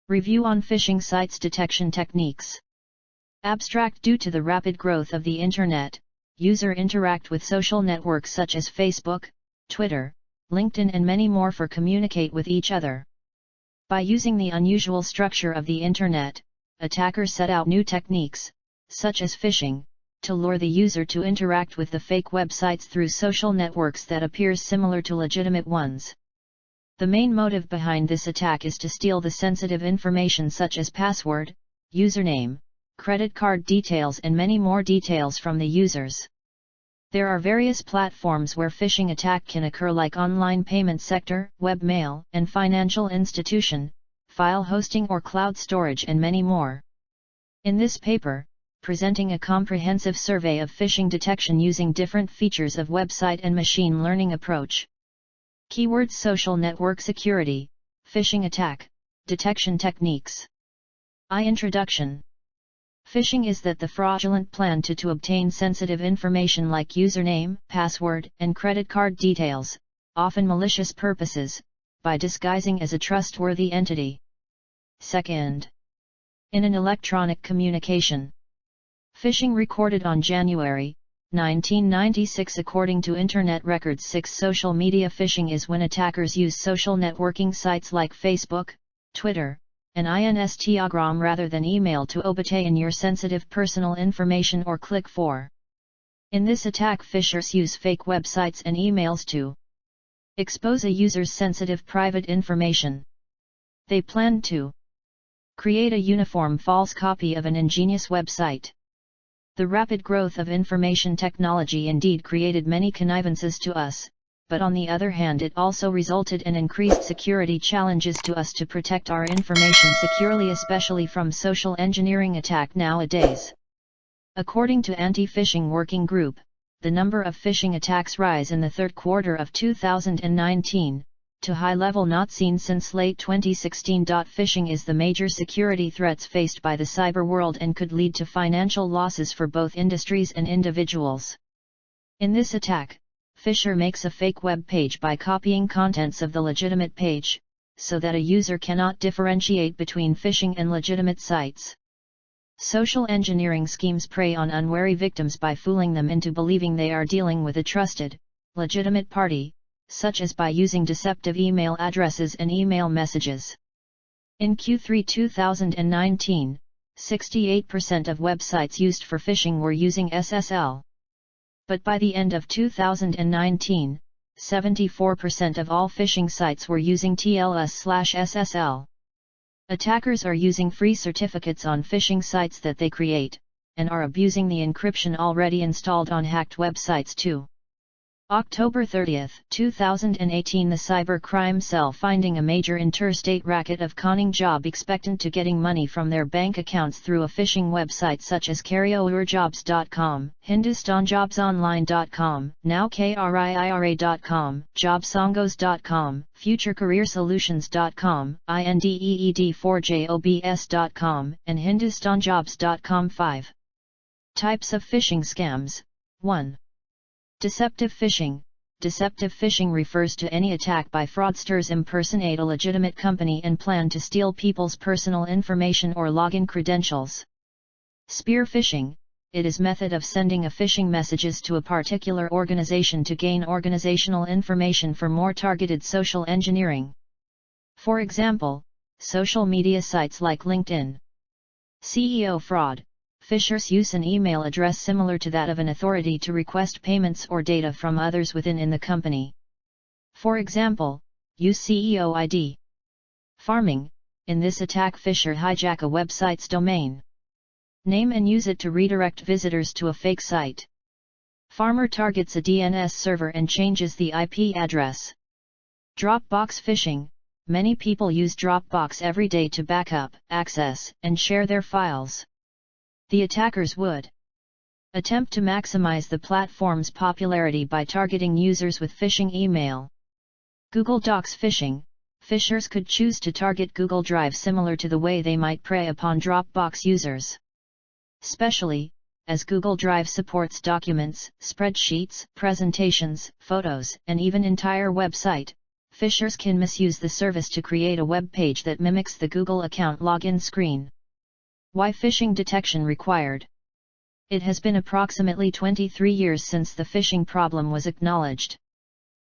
Review on phishing sites detection techniques. Abstract. Due to the rapid growth of the Internet, users interact with social networks such as Facebook, Twitter, LinkedIn and many more for communicate with each other. By using the unusual structure of the Internet, attackers set out new techniques, such as phishing, to lure the user to interact with the fake websites through social networks that appears similar to legitimate ones. The main motive behind this attack is to steal the sensitive information such as password, username, credit card details and many more details from the users. There are various platforms where phishing attack can occur like online payment sector, webmail and financial institution, file hosting or cloud storage and many more. In this paper, presenting a comprehensive survey of phishing detection using different features of website and machine learning approach. Keywords: social network security, phishing attack, detection techniques. Introduction. Phishing is that the fraudulent plan to obtain sensitive information like username, password, and credit card details, often malicious purposes, by disguising as a trustworthy entity. Second. In an electronic communication. Phishing recorded on January 1996. According to Internet Records 6, social media phishing is when attackers use social networking sites like Facebook, Twitter, and Instagram rather than email to obtain your sensitive personal information or click for. In this attack, phishers use fake websites and emails to expose a user's sensitive private information. They plan to create a uniform false copy of an ingenious website. The rapid growth of information technology indeed created many connivances to us, but on the other hand it also resulted in increased security challenges to us to protect our information securely, especially from social engineering attack nowadays. According to Anti-Phishing Working Group, the number of phishing attacks rise in the third quarter of 2019, to high level not seen since late 2016. Phishing is the major security threats faced by the cyber world and could lead to financial losses for both industries and individuals. In this attack, phisher makes a fake web page by copying contents of the legitimate page, so that a user cannot differentiate between phishing and legitimate sites. Social engineering schemes prey on unwary victims by fooling them into believing they are dealing with a trusted, legitimate party, such as by using deceptive email addresses and email messages. In Q3 2019, 68% of websites used for phishing were using SSL. But by the end of 2019, 74% of all phishing sites were using TLS/SSL. Attackers are using free certificates on phishing sites that they create, and are abusing the encryption already installed on hacked websites too. October 30, 2018, the Cybercrime Cell finding a major interstate racket of conning job expectant to getting money from their bank accounts through a phishing website such as careerjobs.com, hindustanjobsonline.com, nowkriira.com, jobsongos.com, futurecareersolutions.com, indeed4jobs.com, and hindustanjobs.com. 5. Types of phishing scams. 1. Deceptive phishing. Deceptive phishing refers to any attack by fraudsters impersonate a legitimate company and plan to steal people's personal information or login credentials. Spear phishing. It is method of sending a phishing messages to a particular organization to gain organizational information for more targeted social engineering. For example, social media sites like LinkedIn. CEO fraud. Phishers use an email address similar to that of an authority to request payments or data from others within the company. For example, use CEO ID. Farming. In this attack, phisher hijack a website's domain name and use it to redirect visitors to a fake site. Farmer targets a DNS server and changes the IP address. Dropbox phishing. Many people use Dropbox every day to backup, access, and share their files. The attackers would attempt to maximize the platform's popularity by targeting users with phishing email. Google Docs phishing. Phishers could choose to target Google Drive similar to the way they might prey upon Dropbox users. Especially, as Google Drive supports documents, spreadsheets, presentations, photos, and even entire website, Phishers can misuse the service to create a web page that mimics the Google account login screen. Why phishing detection required? It has been approximately 23 years since the phishing problem was acknowledged.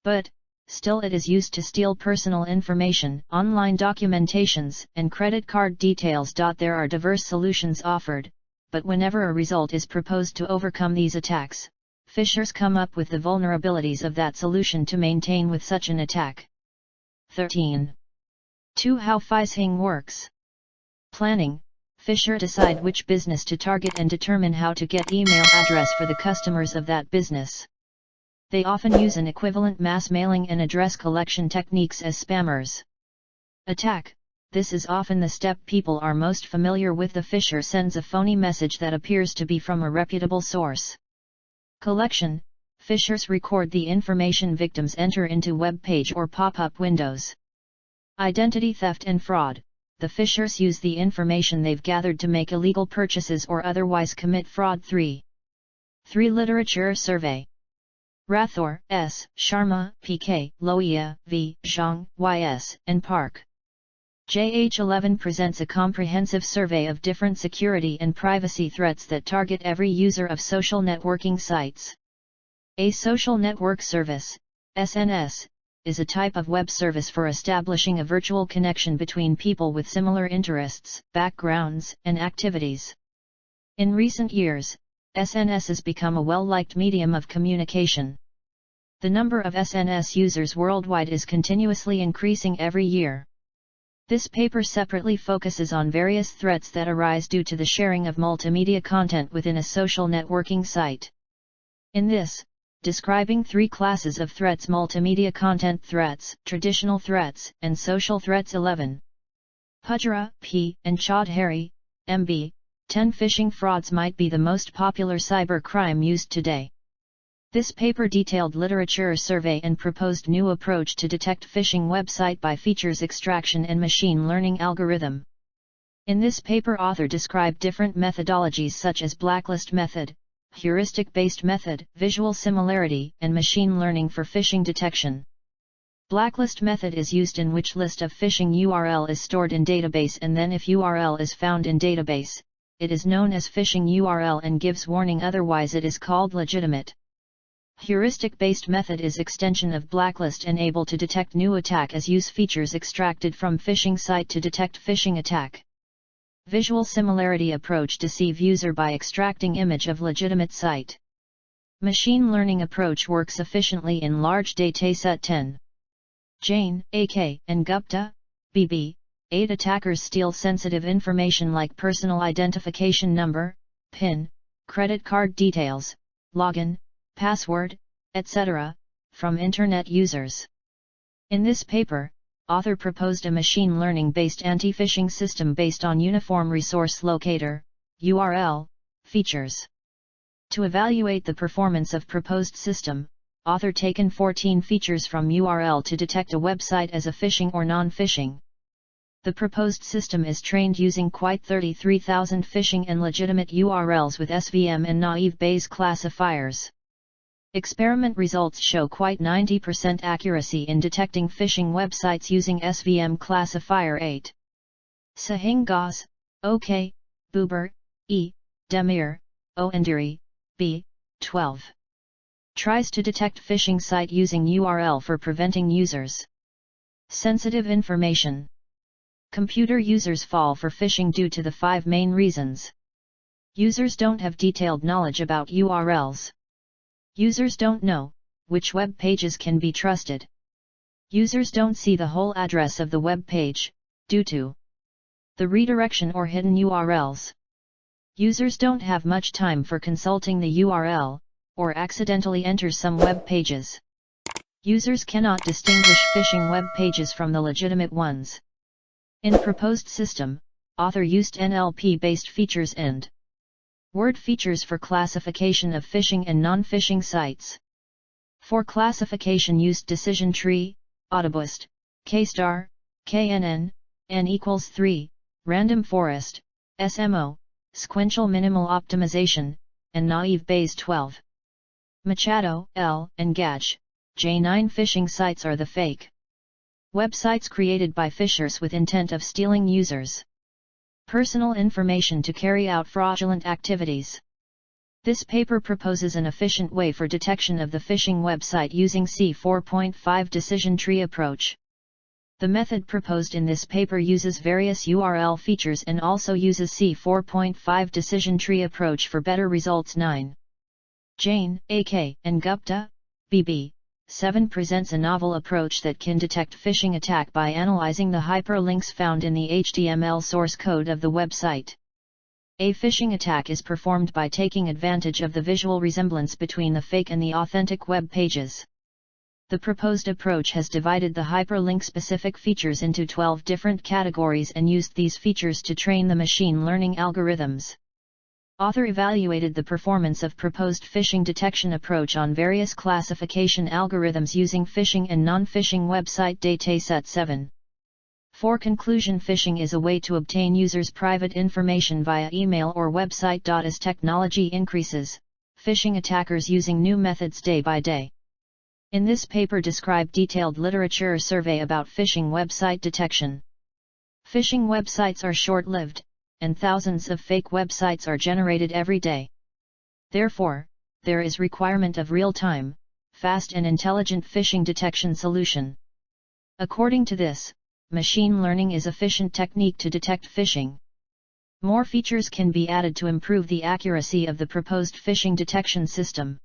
But, still it is used to steal personal information, online documentations, and credit card details. There are diverse solutions offered, but whenever a result is proposed to overcome these attacks, phishers come up with the vulnerabilities of that solution to maintain with such an attack. 13. 2. How phishing works. Planning. Phisher decide which business to target and determine how to get email address for the customers of that business. They often use an equivalent mass mailing and address collection techniques as spammers. Attack. This is often the step people are most familiar with. The phisher sends a phony message that appears to be from a reputable source. Collection. Phishers record the information victims enter into web page or pop-up windows. Identity theft and fraud. The phishers use the information they've gathered to make illegal purchases or otherwise commit fraud. 3. Literature survey. Rathore, S., Sharma, P.K., Lohia, V., Zhang, Y.S., and Park. JH11 presents a comprehensive survey of different security and privacy threats that target every user of social networking sites. A social network service, SNS, is a type of web service for establishing a virtual connection between people with similar interests, backgrounds, and activities. In recent years, SNS has become a well-liked medium of communication. The number of SNS users worldwide is continuously increasing every year. This paper separately focuses on various threats that arise due to the sharing of multimedia content within a social networking site. In this, describing 3 classes of threats: multimedia content threats, traditional threats, and social threats. 11. Pujara, P., and Chaudhary, M.B., 10 phishing frauds might be the most popular cyber crime used today. This paper detailed literature survey and proposed new approach to detect phishing website by features extraction and machine learning algorithm. In this paper, author described different methodologies such as Blacklist Method, heuristic-based method, visual similarity, and machine learning for phishing detection. Blacklist method is used in which list of phishing URL is stored in database, and then if URL is found in database, it is known as phishing URL and gives warning, otherwise it is called legitimate. Heuristic-based method is extension of blacklist and able to detect new attack as use features extracted from phishing site to detect phishing attack. Visual similarity approach deceive user by extracting image of legitimate site. Machine learning approach works efficiently in large dataset. 10. Jain, A.K., and Gupta, B.B., 8 attackers steal sensitive information like personal identification number, PIN, credit card details, login, password, etc., from Internet users. In this paper, author proposed a machine learning-based anti-phishing system based on Uniform Resource Locator, URL, features. To evaluate the performance of proposed system, author taken 14 features from URL to detect a website as a phishing or non-phishing. The proposed system is trained using quite 33,000 phishing and legitimate URLs with SVM and naive Bayes classifiers. Experiment results show quite 90% accuracy in detecting phishing websites using SVM classifier. 8. Sahing Gauss, O.K., Buber, E., Demir, O. Andiri, B. 12. Tries to detect phishing site using URL for preventing users. Sensitive information. Computer users fall for phishing due to the 5 main reasons. Users don't have detailed knowledge about URLs. Users don't know which web pages can be trusted. Users don't see the whole address of the web page, due to the redirection or hidden URLs. Users don't have much time for consulting the URL, or accidentally enter some web pages. Users cannot distinguish phishing web pages from the legitimate ones. In proposed system, author used NLP-based features and word features for classification of phishing and non-phishing sites. For classification used decision tree, Autoboost, K-star, KNN, n=3, random forest, SMO, sequential minimal optimization, and naive Bayes 12. Machado, L., and Gach, J9 phishing sites are the fake Websites created by phishers with intent of stealing users' personal information to carry out fraudulent activities. This paper proposes an efficient way for detection of the phishing website using C4.5 decision tree approach. The method proposed in this paper uses various URL features and also uses C4.5 decision tree approach for better results. 9. Jain, A.K., and Gupta, B.B. 7 presents a novel approach that can detect phishing attack by analyzing the hyperlinks found in the HTML source code of the website. A phishing attack is performed by taking advantage of the visual resemblance between the fake and the authentic web pages. The proposed approach has divided the hyperlink-specific features into 12 different categories and used these features to train the machine learning algorithms. Author evaluated the performance of proposed phishing detection approach on various classification algorithms using phishing and non-phishing website dataset. 7. For conclusion, phishing is a way to obtain users' private information via email or website. As technology increases, phishing attackers using new methods day by day. In this paper describe detailed literature survey about phishing website detection. Phishing websites are short-lived, and thousands of fake websites are generated every day. Therefore, there is requirement of real-time, fast and intelligent phishing detection solution. According to this, machine learning is efficient technique to detect phishing. More features can be added to improve the accuracy of the proposed phishing detection system.